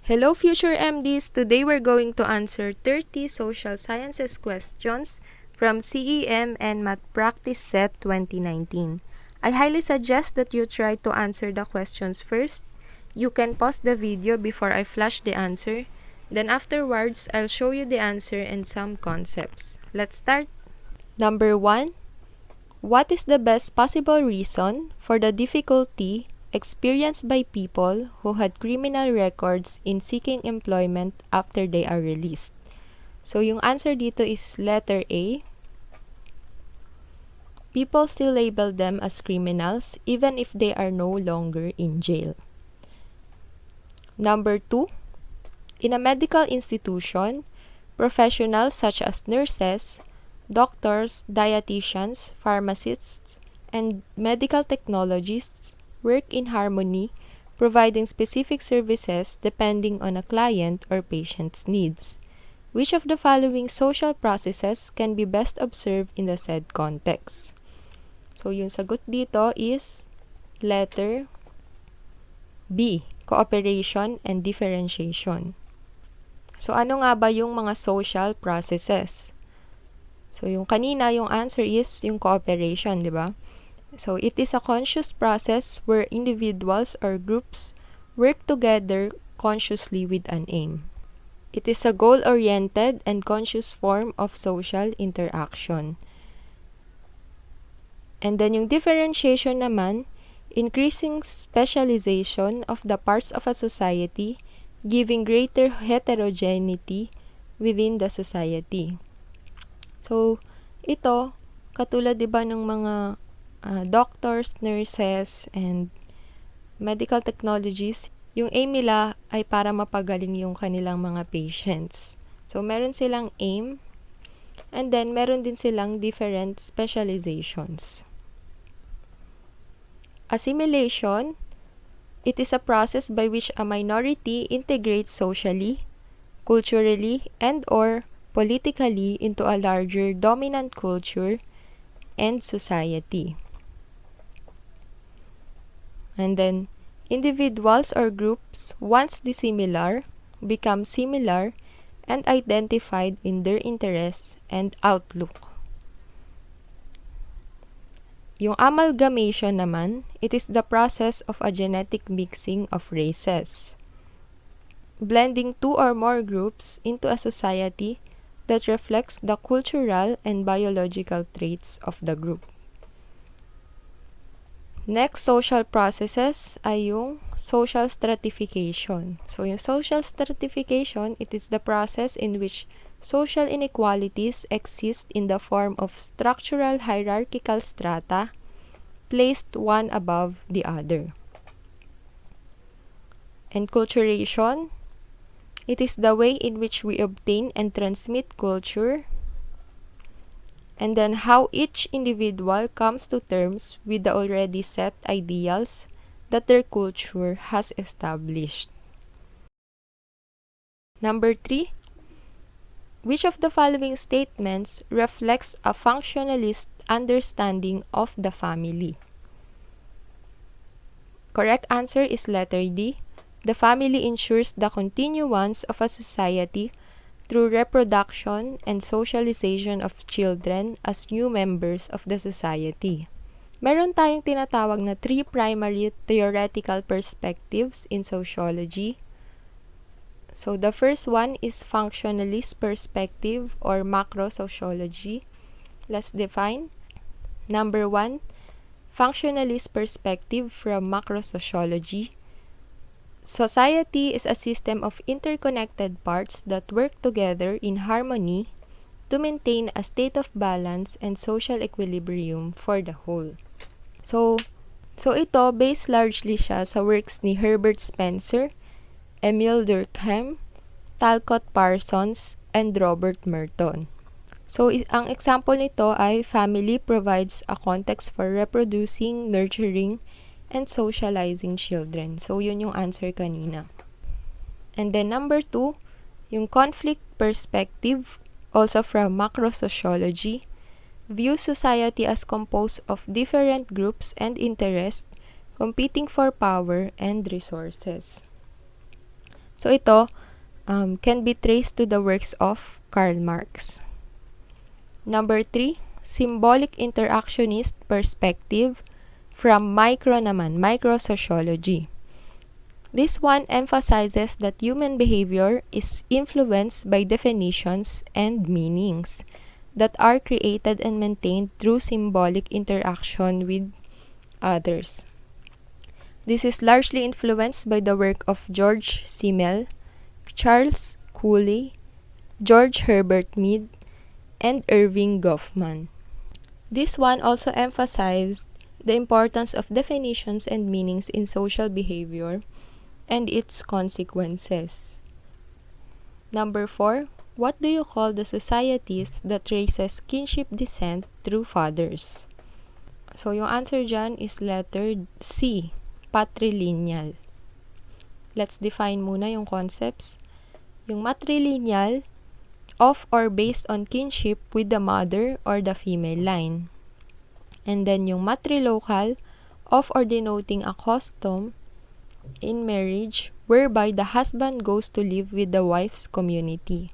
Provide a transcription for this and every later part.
Hello future MDs! Today we're going to answer 30 social sciences questions from CEM NMAT Practice Set 2019. I highly suggest that you try to answer the questions first. You can pause the video before I flash the answer. Then afterwards, I'll show you the answer and some concepts. Let's start! Number 1. What is the best possible reason for the difficulty experienced by people who had criminal records in seeking employment after they are released? So, yung answer dito is letter A. People still label them as criminals even if they are no longer in jail. Number 2. In a medical institution, professionals such as nurses, doctors, dietitians, pharmacists, and medical technologists work in harmony, providing specific services depending on a client or patient's needs. Which of the following social processes can be best observed in the said context? So, yung sagot dito is letter B, cooperation and differentiation. So, ano nga ba yung mga social processes? So, yung kanina, yung answer is yung cooperation, di ba? So, it is a conscious process where individuals or groups work together consciously with an aim. It is a goal-oriented and conscious form of social interaction. And then yung differentiation naman, increasing specialization of the parts of a society, giving greater heterogeneity within the society. So, ito, katulad diba ng mga doctors, nurses, and medical technologies, yung aim nila ay para mapagaling yung kanilang mga patients. So, meron silang aim, and then meron din silang different specializations. Assimilation, it is a process by which a minority integrates socially, culturally, and/or politically into a larger dominant culture and society. And then, individuals or groups, once dissimilar, become similar and identified in their interests and outlook. Yung amalgamation naman, it is the process of a genetic mixing of races, blending two or more groups into a society that reflects the cultural and biological traits of the group. Next social processes ay yung social stratification. So, yung social stratification, it is the process in which social inequalities exist in the form of structural hierarchical strata placed one above the other. Enculturation, it is the way in which we obtain and transmit culture, and then how each individual comes to terms with the already set ideals that their culture has established. Number 3, which of the following statements reflects a functionalist understanding of the family? Correct answer is letter D. The family ensures the continuance of a society through reproduction and socialization of children as new members of the society. Meron tayong tinatawag na 3 primary theoretical perspectives in sociology. So, the first one is functionalist perspective or macro-sociology. Let's define. Number 1, functionalist perspective from macro-sociology. Society is a system of interconnected parts that work together in harmony to maintain a state of balance and social equilibrium for the whole. So ito, based largely siya sa works ni Herbert Spencer, Emile Durkheim, Talcott Parsons, and Robert Merton. So, ang example nito ay family provides a context for reproducing, nurturing, and socializing children. So, yun yung answer kanina. And then number 2, yung conflict perspective, also from macro-sociology, views society as composed of different groups and interests competing for power and resources. So ito can be traced to the works of Karl Marx. Number 3, symbolic interactionist perspective from microsociology. This one emphasizes that human behavior is influenced by definitions and meanings that are created and maintained through symbolic interaction with others. This is largely influenced by the work of George Simmel, Charles Cooley, George Herbert Mead, and Irving Goffman. This one also emphasized the importance of definitions and meanings in social behavior and its consequences. Number 4, what do you call the societies that traces kinship descent through fathers? So, yung answer dyan is letter C, patrilineal. Let's define muna yung concepts. Yung matrilineal, of or based on kinship with the mother or the female line. And then yung matrilocal, of or denoting a custom in marriage whereby the husband goes to live with the wife's community.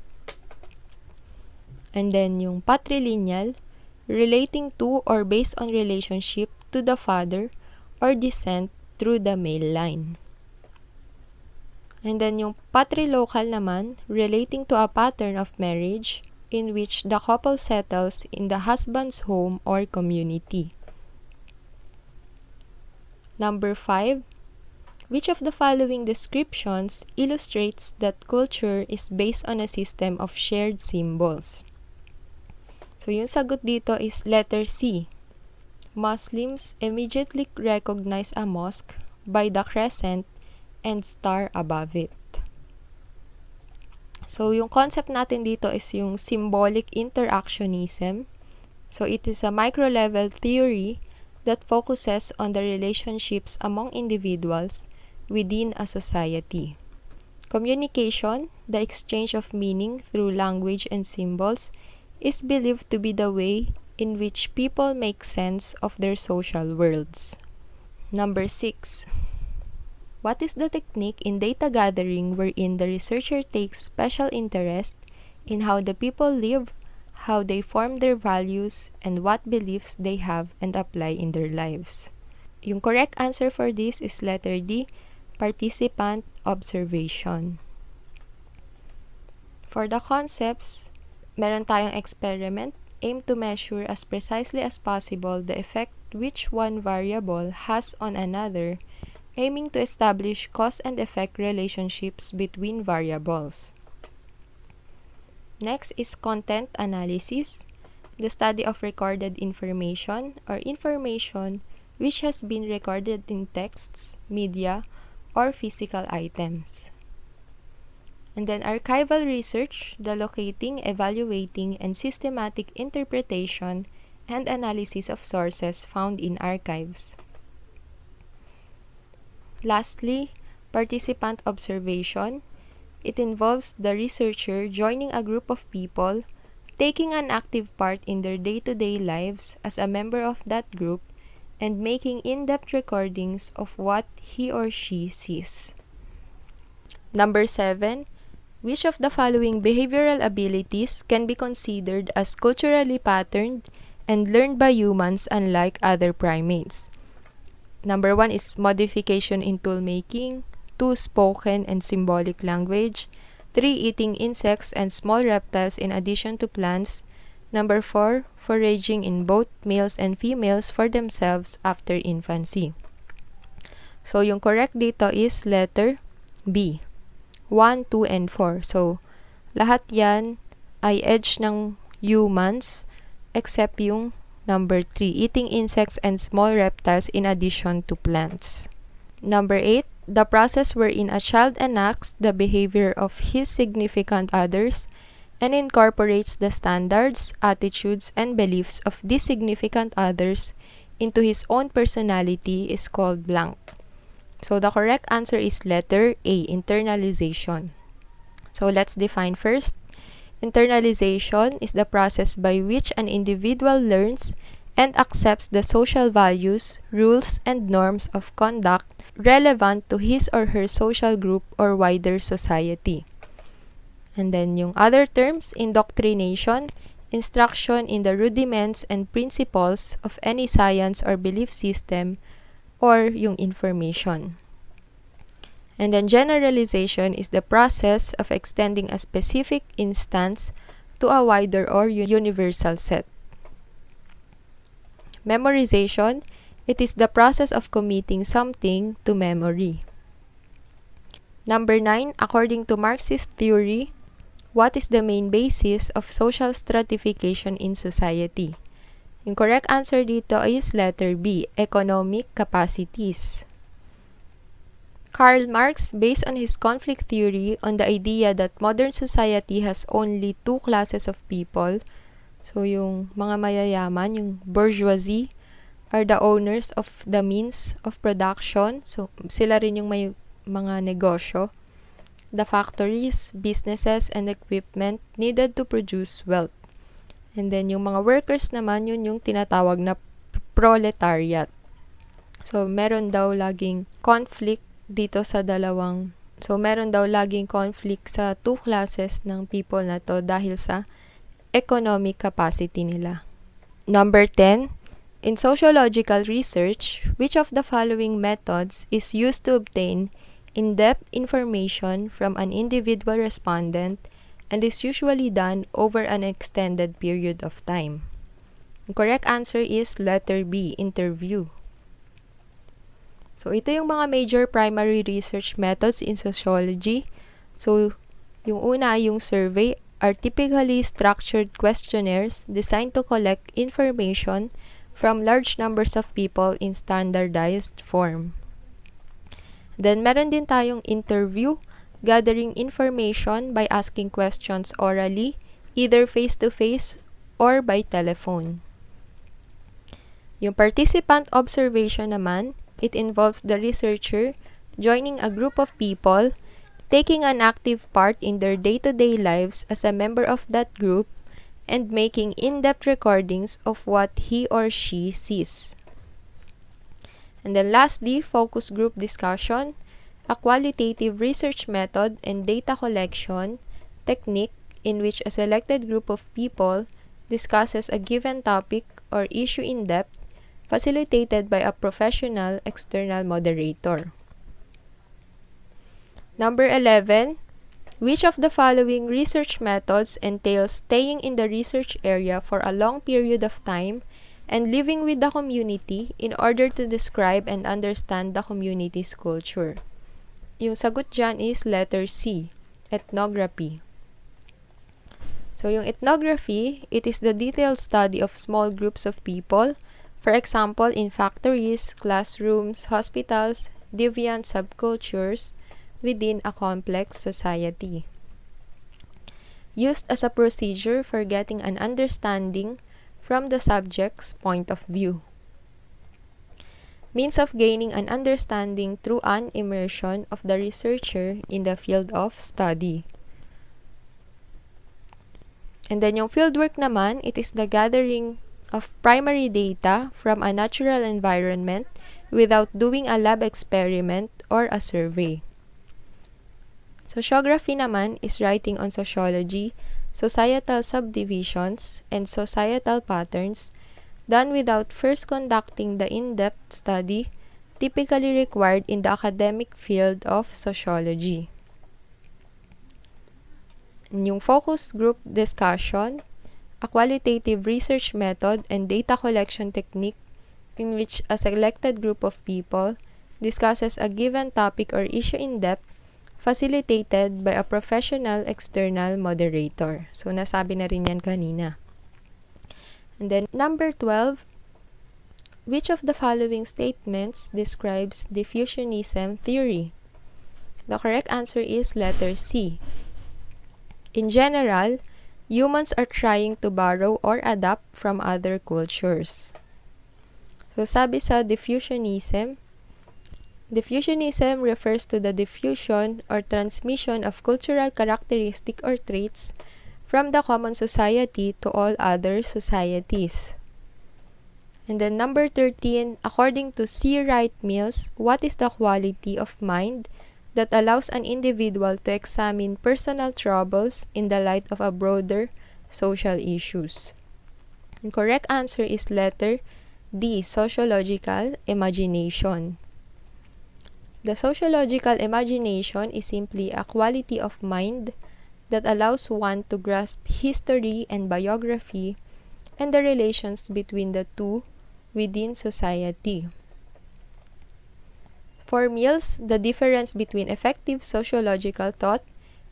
And then yung patrilineal, relating to or based on relationship to the father or descent through the male line. And then yung patrilocal naman, relating to a pattern of marriage in which the couple settles in the husband's home or community. Number 5, which of the following descriptions illustrates that culture is based on a system of shared symbols? So yung sagot dito is letter C. Muslims immediately recognize a mosque by the crescent and star above it. So yung concept natin dito is yung symbolic interactionism. So it is a micro-level theory that focuses on the relationships among individuals within a society. Communication, the exchange of meaning through language and symbols, is believed to be the way in which people make sense of their social worlds. Number 6. What is the technique in data gathering wherein the researcher takes special interest in how the people live, how they form their values, and what beliefs they have and apply in their lives? Yung correct answer for this is letter D, participant observation. For the concepts, meron tayong experiment aim to measure as precisely as possible the effect which one variable has on another, aiming to establish cause and effect relationships between variables. Next is content analysis, the study of recorded information or information which has been recorded in texts, media, or physical items. And then archival research, the locating, evaluating, and systematic interpretation and analysis of sources found in archives. Lastly, participant observation. It involves the researcher joining a group of people, taking an active part in their day-to-day lives as a member of that group, and making in-depth recordings of what he or she sees. Number 7. Which of the following behavioral abilities can be considered as culturally patterned and learned by humans unlike other primates? Number 1 is modification in tool making, 2 spoken and symbolic language, 3 eating insects and small reptiles in addition to plants, number 4 foraging in both males and females for themselves after infancy. So yung correct dito is letter B, 1, 2, and 4. So lahat yan ay edge ng humans except yung number 3, eating insects and small reptiles in addition to plants. Number 8, the process wherein a child enacts the behavior of his significant others and incorporates the standards, attitudes, and beliefs of these significant others into his own personality is called blank. So the correct answer is letter A, internalization. So let's define first. Internalization is the process by which an individual learns and accepts the social values, rules, and norms of conduct relevant to his or her social group or wider society. And then yung other terms, indoctrination, instruction in the rudiments and principles of any science or belief system, or yung information. And then generalization is the process of extending a specific instance to a wider or universal set. Memorization, it is the process of committing something to memory. Number 9, according to Marxist theory, what is the main basis of social stratification in society? Yung correct answer dito is letter B, economic capacities. Karl Marx, based on his conflict theory on the idea that modern society has only two classes of people, so yung mga mayayaman, yung bourgeoisie, are the owners of the means of production, so sila rin yung may mga negosyo, the factories, businesses, and equipment needed to produce wealth. And then yung mga workers naman, yun yung tinatawag na proletariat. So meron daw laging conflict dito sa meron daw laging conflict sa two classes ng people na to dahil sa economic capacity nila. Number 10, in sociological research, which of the following methods is used to obtain in-depth information from an individual respondent and is usually done over an extended period of time? The correct answer is letter B, interview. So, ito yung mga major primary research methods in sociology. So, yung una, yung survey, are typically structured questionnaires designed to collect information from large numbers of people in standardized form. Then, meron din tayong interview, gathering information by asking questions orally, either face-to-face or by telephone. Yung participant observation naman, it involves the researcher joining a group of people, taking an active part in their day-to-day lives as a member of that group, and making in-depth recordings of what he or she sees. And then lastly, focus group discussion, a qualitative research method and data collection technique in which a selected group of people discusses a given topic or issue in depth, facilitated by a professional external moderator. Number 11, which of the following research methods entails staying in the research area for a long period of time and living with the community in order to describe and understand the community's culture? Yung sagot dyan is letter C, ethnography. So yung ethnography, it is the detailed study of small groups of people, for example, in factories, classrooms, hospitals, deviant subcultures within a complex society. Used as a procedure for getting an understanding from the subject's point of view. Means of gaining an understanding through an immersion of the researcher in the field of study. And then yung fieldwork naman, it is the gathering of primary data from a natural environment without doing a lab experiment or a survey. Sociography naman is writing on sociology, societal subdivisions, and societal patterns done without first conducting the in-depth study typically required in the academic field of sociology. And yung focus group discussion, a qualitative research method and data collection technique in which a selected group of people discusses a given topic or issue in depth, facilitated by a professional external moderator. So, nasabi na rin yan kanina. And then, number 12, which of the following statements describes diffusionism theory? The correct answer is letter C. In general, humans are trying to borrow or adapt from other cultures. So, sabi sa diffusionism refers to the diffusion or transmission of cultural characteristics or traits from the common society to all other societies. And then number 13, according to C. Wright Mills, what is the quality of mind that allows an individual to examine personal troubles in the light of a broader social issues? The correct answer is letter D, sociological imagination. The sociological imagination is simply a quality of mind that allows one to grasp history and biography and the relations between the two within society. For Mills, the difference between effective sociological thought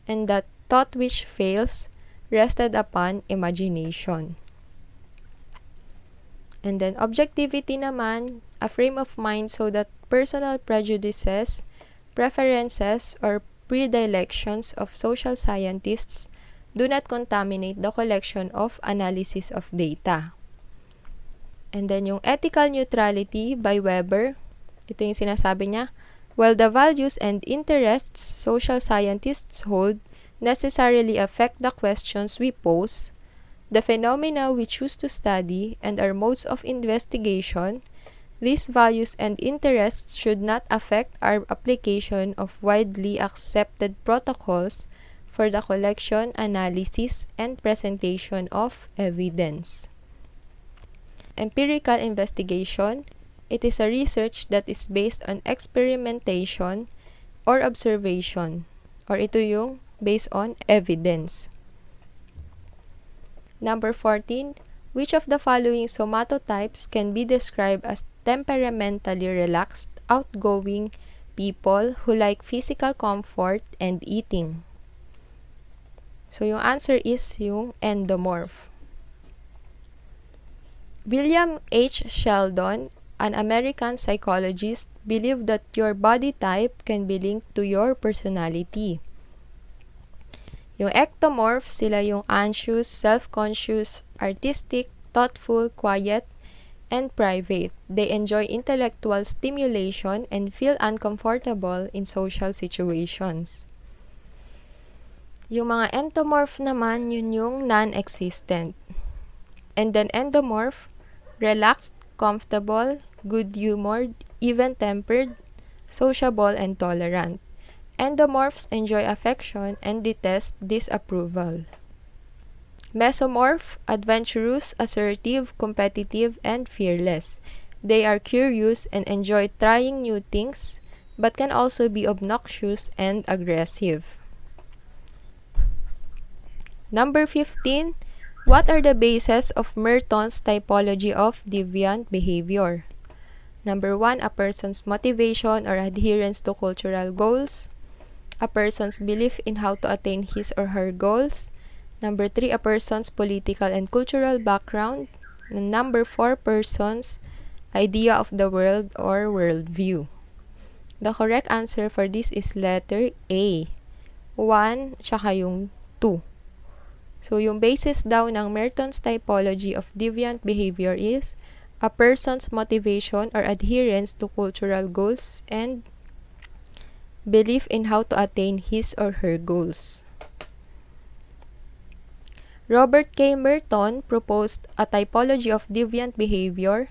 and that thought which fails rested upon imagination. And then objectivity naman, a frame of mind so that personal prejudices, preferences, or predilections of social scientists do not contaminate the collection of analysis of data. And then yung ethical neutrality by Weber, ito yung sinasabi niya, while the values and interests social scientists hold necessarily affect the questions we pose, the phenomena we choose to study, and our modes of investigation, these values and interests should not affect our application of widely accepted protocols for the collection, analysis, and presentation of evidence. Empirical investigation, it is a research that is based on experimentation or observation, or ito yung based on evidence. Number 14, which of the following somatotypes can be described as temperamentally relaxed, outgoing people who like physical comfort and eating? So, yung answer is yung endomorph. William H. Sheldon, an American psychologist, believed that your body type can be linked to your personality. Yung ectomorph, sila yung anxious, self-conscious, artistic, thoughtful, quiet, and private. They enjoy intellectual stimulation and feel uncomfortable in social situations. Yung mga endomorph naman, yun yung non-existent. And then endomorph, relaxed, comfortable, good-humored, even-tempered, sociable, and tolerant. Endomorphs enjoy affection and detest disapproval. Mesomorph, adventurous, assertive, competitive, and fearless. They are curious and enjoy trying new things, but can also be obnoxious and aggressive. Number 15, what are the bases of Merton's typology of deviant behavior? Number 1, a person's motivation or adherence to cultural goals. A person's belief in how to attain his or her goals. Number 3, a person's political and cultural background. And number 4, person's idea of the world or worldview. The correct answer for this is letter A, 1 tsaka yung 2. So, yung basis daw ng Merton's typology of deviant behavior is a person's motivation or adherence to cultural goals and belief in how to attain his or her goals. Robert K. Merton proposed a typology of deviant behavior,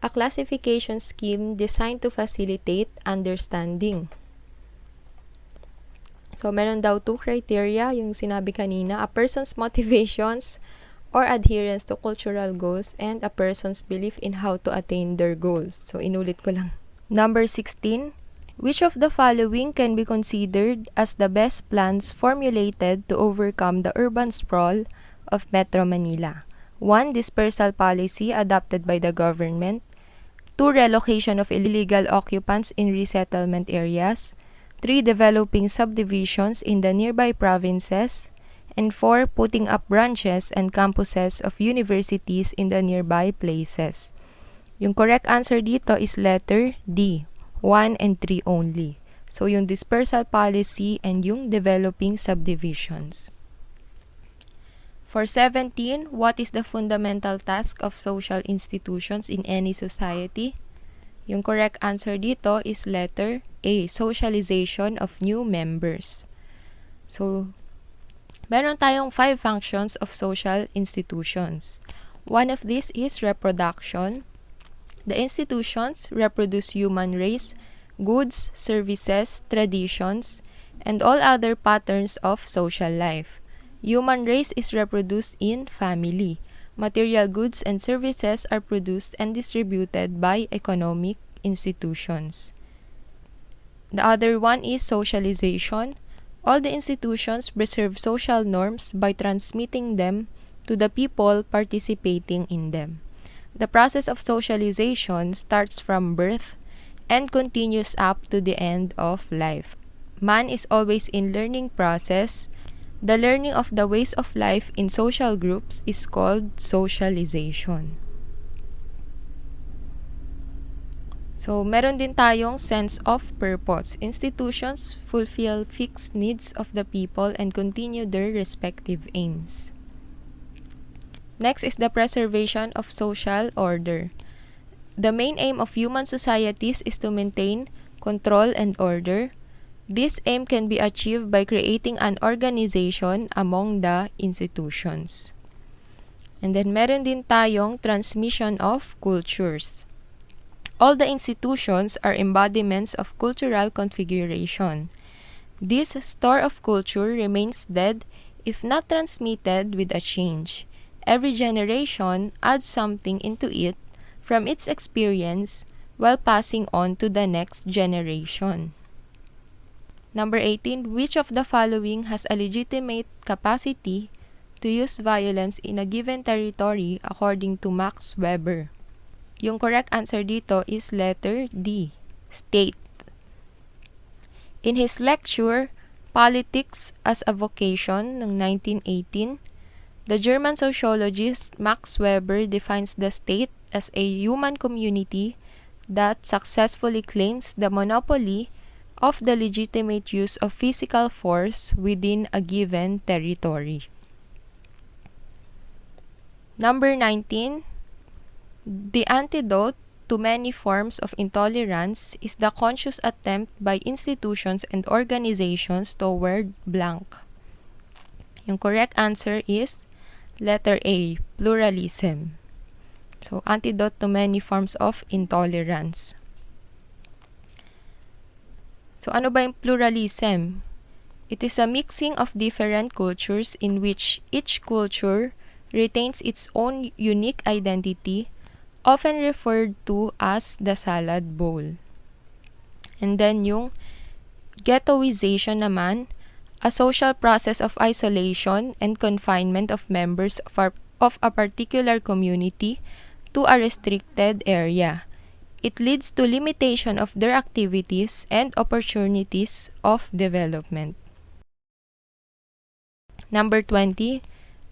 a classification scheme designed to facilitate understanding. So, meron daw 2 criteria, yung sinabi kanina, a person's motivations or adherence to cultural goals and a person's belief in how to attain their goals. So, inulit ko lang. Number 16, which of the following can be considered as the best plans formulated to overcome the urban sprawl of Metro Manila? 1, dispersal policy adopted by the government. 2, relocation of illegal occupants in resettlement areas. 3, developing subdivisions in the nearby provinces. And 4, putting up branches and campuses of universities in the nearby places. Yung correct answer dito is letter D, 1 and 3 only. So, yung dispersal policy and yung developing subdivisions. For 17, what is the fundamental task of social institutions in any society? Yung correct answer dito is letter A, socialization of new members. So, meron tayong 5 functions of social institutions. One of these is reproduction. The institutions reproduce human race, goods, services, traditions, and all other patterns of social life. Human race is reproduced in family. Material goods and services are produced and distributed by economic institutions. The other one is socialization. All the institutions preserve social norms by transmitting them to the people participating in them. The process of socialization starts from birth and continues up to the end of life. Man is always in learning process. The learning of the ways of life in social groups is called socialization. So, meron din tayong sense of purpose. Institutions fulfill fixed needs of the people and continue their respective aims. Next is the preservation of social order. The main aim of human societies is to maintain control and order. This aim can be achieved by creating an organization among the institutions. And then meron din tayong transmission of cultures. All the institutions are embodiments of cultural configuration. This store of culture remains dead if not transmitted with a change. Every generation adds something into it from its experience while passing on to the next generation. Number 18, which of the following has a legitimate capacity to use violence in a given territory according to Max Weber? Yung correct answer dito is letter D, state. In his lecture, Politics as a Vocation ng 1918, the German sociologist Max Weber defines the state as a human community that successfully claims the monopoly of the legitimate use of physical force within a given territory. Number 19, the antidote to many forms of intolerance is the conscious attempt by institutions and organizations toward blank. Yung correct answer is letter A, pluralism. So, antidote to many forms of intolerance. So, ano ba yung pluralism? It is a mixing of different cultures in which each culture retains its own unique identity, often referred to as the salad bowl. And then yung ghettoization naman, a social process of isolation and confinement of members of a particular community to a restricted area. It leads to limitation of their activities and opportunities of development. Number 20,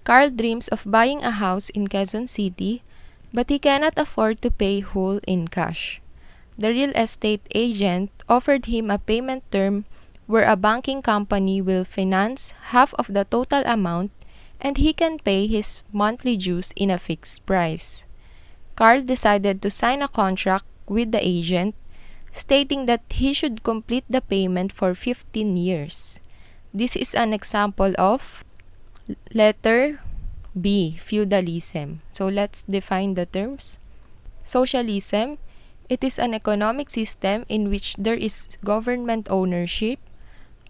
Carl dreams of buying a house in Quezon City, but he cannot afford to pay whole in cash. The real estate agent offered him a payment term where a banking company will finance half of the total amount and he can pay his monthly dues in a fixed price. Carl decided to sign a contract with the agent, stating that he should complete the payment for 15 years. This is an example of letter B, feudalism. So let's define the terms. Socialism, it is an economic system in which there is government ownership,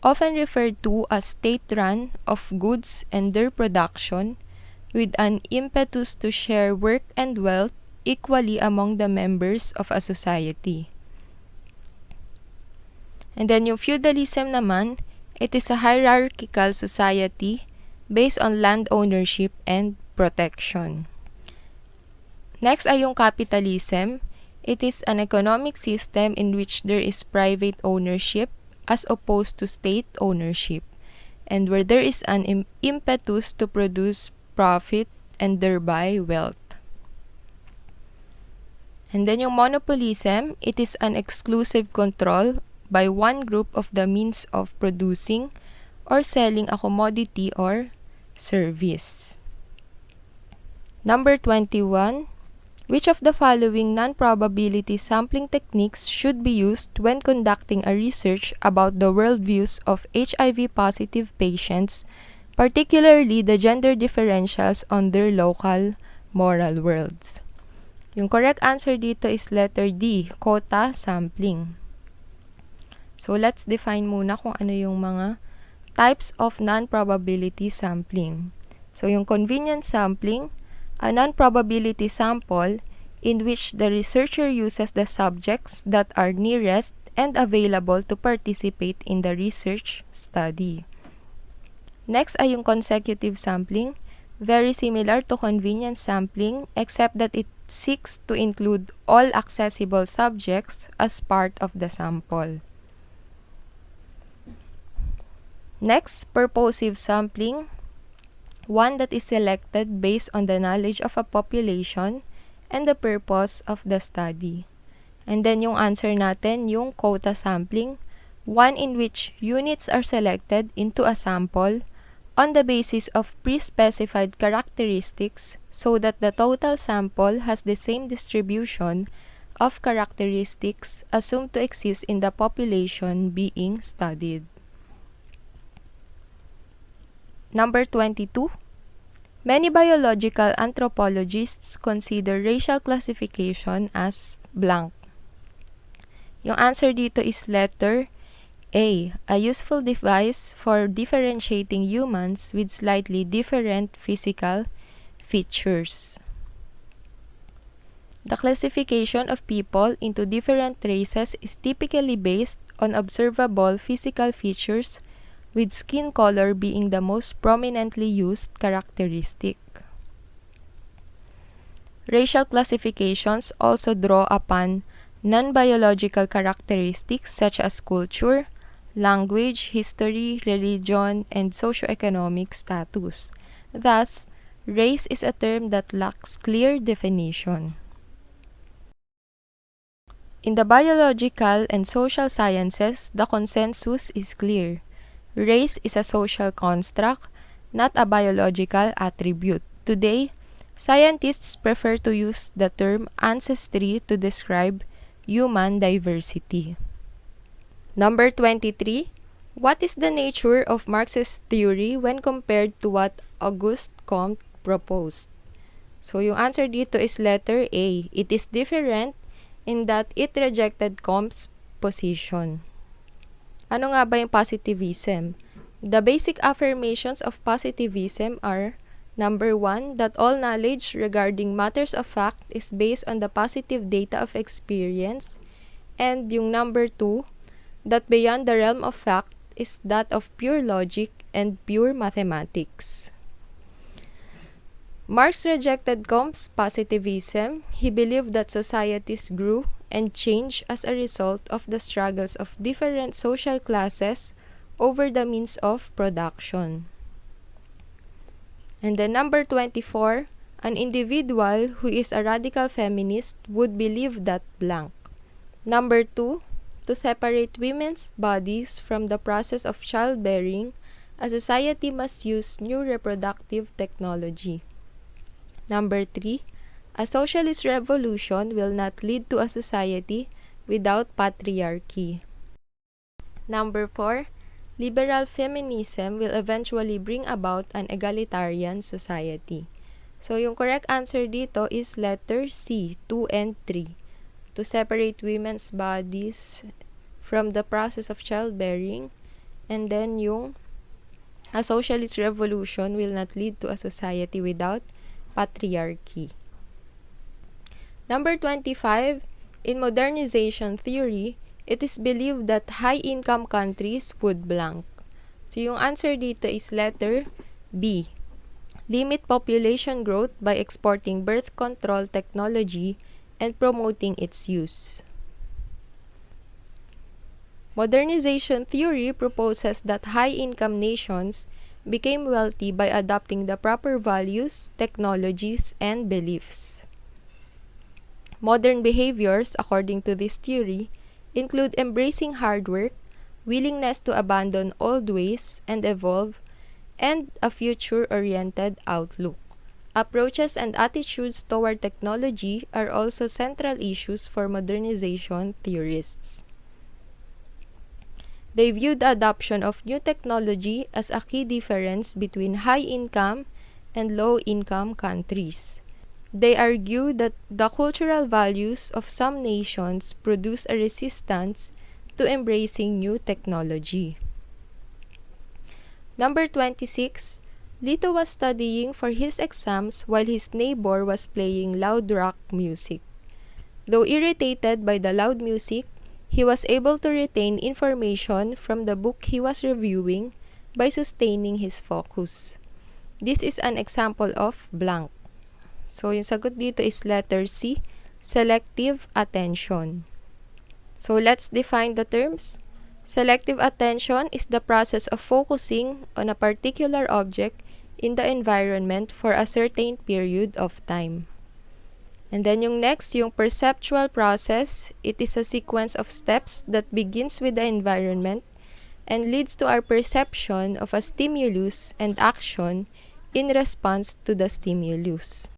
often referred to as state-run of goods and their production, with an impetus to share work and wealth equally among the members of a society. And then yung feudalism naman, it is a hierarchical society based on land ownership and protection. Next ay yung capitalism. It is an economic system in which there is private ownership as opposed to state ownership, and where there is an impetus to produce profit and thereby wealth. And then yung monopolism, it is an exclusive control by one group of the means of producing or selling a commodity or service. Number 21, which of the following non-probability sampling techniques should be used when conducting a research about the worldviews of HIV-positive patients, particularly the gender differentials on their local moral worlds? Yung correct answer dito is letter D, quota sampling. So, let's define muna kung ano yung mga types of non-probability sampling. So, yung convenience sampling, a non-probability sample in which the researcher uses the subjects that are nearest and available to participate in the research study. Next ay yung consecutive sampling, very similar to convenience sampling except that it seeks to include all accessible subjects as part of the sample. Next, purposive sampling, one that is selected based on the knowledge of a population and the purpose of the study. And then yung answer natin, yung quota sampling, one in which units are selected into a sample on the basis of pre-specified characteristics so that the total sample has the same distribution of characteristics assumed to exist in the population being studied. Number 22. Many biological anthropologists consider racial classification as blank. Yung answer dito is letter A, a useful device for differentiating humans with slightly different physical features. The classification of people into different races is typically based on observable physical features, with skin color being the most prominently used characteristic. Racial classifications also draw upon non-biological characteristics such as culture, language, history, religion, and socioeconomic status. Thus, race is a term that lacks clear definition. In the biological and social sciences, the consensus is clear. Race is a social construct, not a biological attribute. Today, scientists prefer to use the term ancestry to describe human diversity. Number 23. What is the nature of Marx's theory when compared to what Auguste Comte proposed? So, yung answer dito is letter A. It is different in that it rejected Comte's position. Ano nga ba yung positivism? The basic affirmations of positivism are: number 1, that all knowledge regarding matters of fact is based on the positive data of experience. And yung number 2, that beyond the realm of fact is that of pure logic and pure mathematics. Marx rejected Comte's positivism. He believed that societies grew and changed as a result of the struggles of different social classes over the means of production. And then number 24, an individual who is a radical feminist would believe that blank. Number 2, to separate women's bodies from the process of childbearing, a society must use new reproductive technology. Number 3, a socialist revolution will not lead to a society without patriarchy. Number 4, liberal feminism will eventually bring about an egalitarian society. So, yung correct answer dito is letter C, 2 and 3. To separate women's bodies from the process of childbearing, and then yung a socialist revolution will not lead to a society without patriarchy. Number 25, in modernization theory, it is believed that high-income countries would blank. So, yung answer dito is letter B. Limit population growth by exporting birth control technology and promoting its use. Modernization theory proposes that high-income nations became wealthy by adopting the proper values, technologies, and beliefs. Modern behaviors, according to this theory, include embracing hard work, willingness to abandon old ways and evolve, and a future-oriented outlook. Approaches and attitudes toward technology are also central issues for modernization theorists. They view the adoption of new technology as a key difference between high-income and low-income countries. They argue that the cultural values of some nations produce a resistance to embracing new technology. Number 26. Lito was studying for his exams while his neighbor was playing loud rock music. Though irritated by the loud music, he was able to retain information from the book he was reviewing by sustaining his focus. This is an example of blank. So, yung sagot dito is letter C, selective attention. So, let's define the terms. Selective attention is the process of focusing on a particular object in the environment for a certain period of time. And then yung next, yung perceptual process, it is a sequence of steps that begins with the environment and leads to our perception of a stimulus and action in response to the stimulus.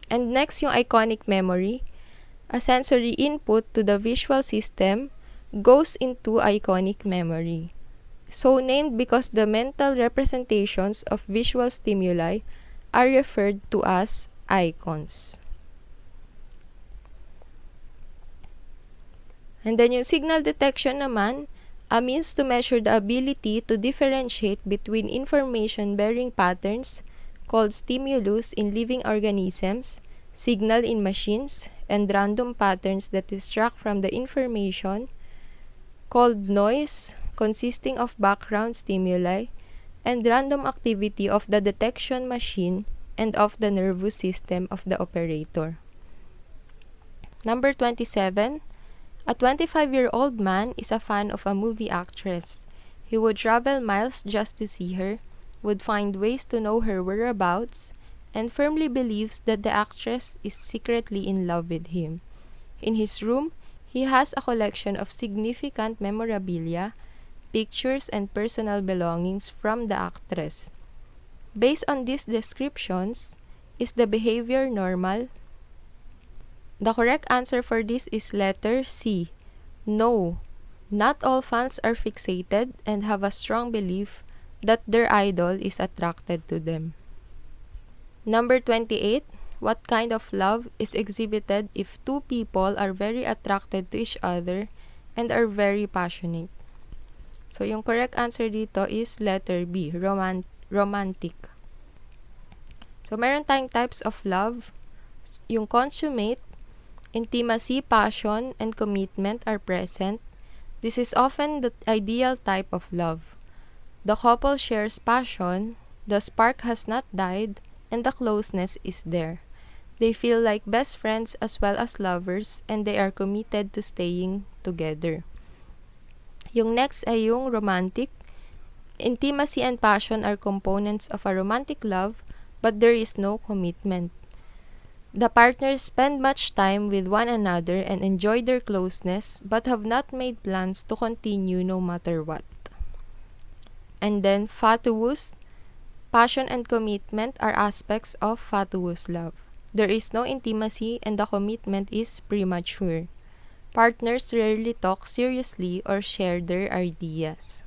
And next, yung iconic memory, a sensory input to the visual system goes into iconic memory. So named because the mental representations of visual stimuli are referred to as icons. And then yung signal detection naman, a means to measure the ability to differentiate between information-bearing patterns called stimulus in living organisms, signal in machines, and random patterns that distract from the information called noise, consisting of background stimuli, and random activity of the detection machine and of the nervous system of the operator. Number 27. A 25-year-old man is a fan of a movie actress. He would travel miles just to see her, would find ways to know her whereabouts, and firmly believes that the actress is secretly in love with him. In his room, he has a collection of significant memorabilia, pictures, and personal belongings from the actress. Based on these descriptions, is the behavior normal? The correct answer for this is letter C. No. Not all fans are fixated and have a strong belief that their idol is attracted to them. Number 28. What kind of love is exhibited if two people are very attracted to each other and are very passionate? So, yung correct answer dito is letter B, romantic. So, meron tayong types of love. Yung consummate, intimacy, passion, and commitment are present. This is often the ideal type of love. The couple shares passion, the spark has not died, and the closeness is there. They feel like best friends as well as lovers, and they are committed to staying together. Yung next ay yung romantic. Intimacy and passion are components of a romantic love, but there is no commitment. The partners spend much time with one another and enjoy their closeness, but have not made plans to continue no matter what. And then, fatuous. Passion and commitment are aspects of fatuous love. There is no intimacy and the commitment is premature. Partners rarely talk seriously or share their ideas.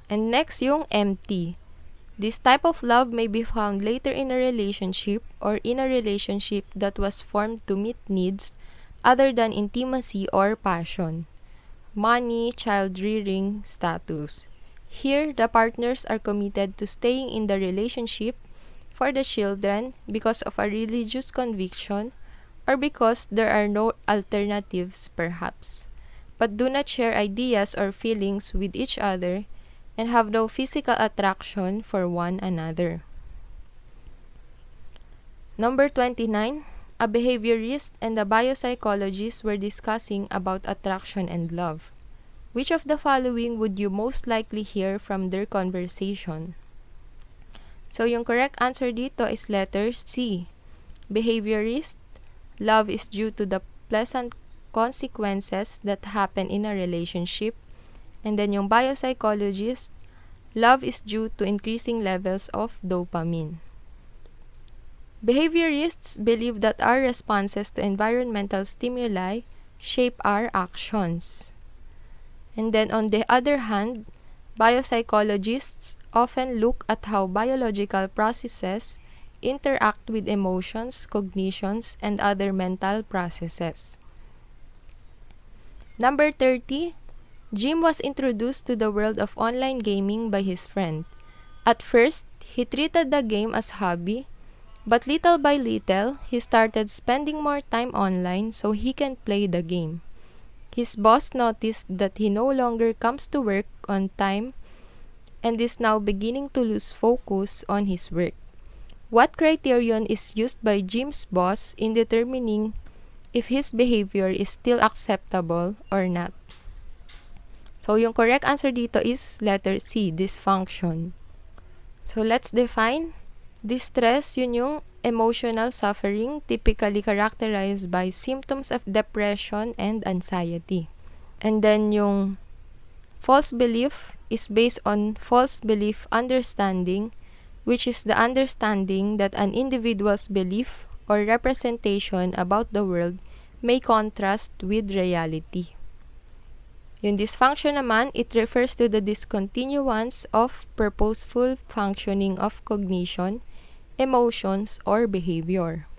And next, yung empty. This type of love may be found later in a relationship or in a relationship that was formed to meet needs other than intimacy or passion. Money, child-rearing, status. Here, the partners are committed to staying in the relationship for the children because of a religious conviction or because there are no alternatives perhaps, but do not share ideas or feelings with each other and have no physical attraction for one another. Number 29, a behaviorist and a biopsychologist were discussing about attraction and love. Which of the following would you most likely hear from their conversation? So, yung correct answer dito is letter C. Behaviorist, love is due to the pleasant consequences that happen in a relationship. And then yung biopsychologist, love is due to increasing levels of dopamine. Behaviorists believe that our responses to environmental stimuli shape our actions. And then on the other hand, biopsychologists often look at how biological processes interact with emotions, cognitions, and other mental processes. Number 30, Jim was introduced to the world of online gaming by his friend. At first, he treated the game as hobby, but little by little, he started spending more time online so he can play the game. His boss noticed that he no longer comes to work on time and is now beginning to lose focus on his work. What criterion is used by Jim's boss in determining if his behavior is still acceptable or not? So, yung correct answer dito is letter C, dysfunction. So, let's define. Distress, yun yung emotional suffering typically characterized by symptoms of depression and anxiety. And then yung false belief is based on false belief understanding, which is the understanding that an individual's belief or representation about the world may contrast with reality. Yung dysfunction naman, it refers to the discontinuance of purposeful functioning of cognition, emotions, or behavior.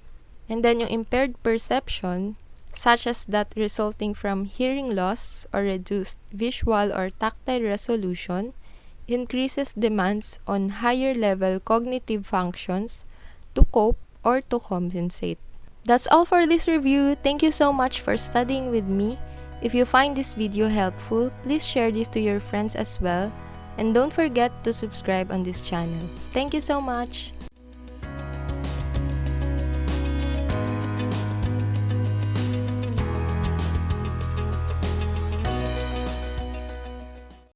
And then yung impaired perception, such as that resulting from hearing loss or reduced visual or tactile resolution, increases demands on higher level cognitive functions to cope or to compensate. That's all for this review. Thank you so much for studying with me. If you find this video helpful, please share this to your friends as well. And don't forget to subscribe on this channel. Thank you so much.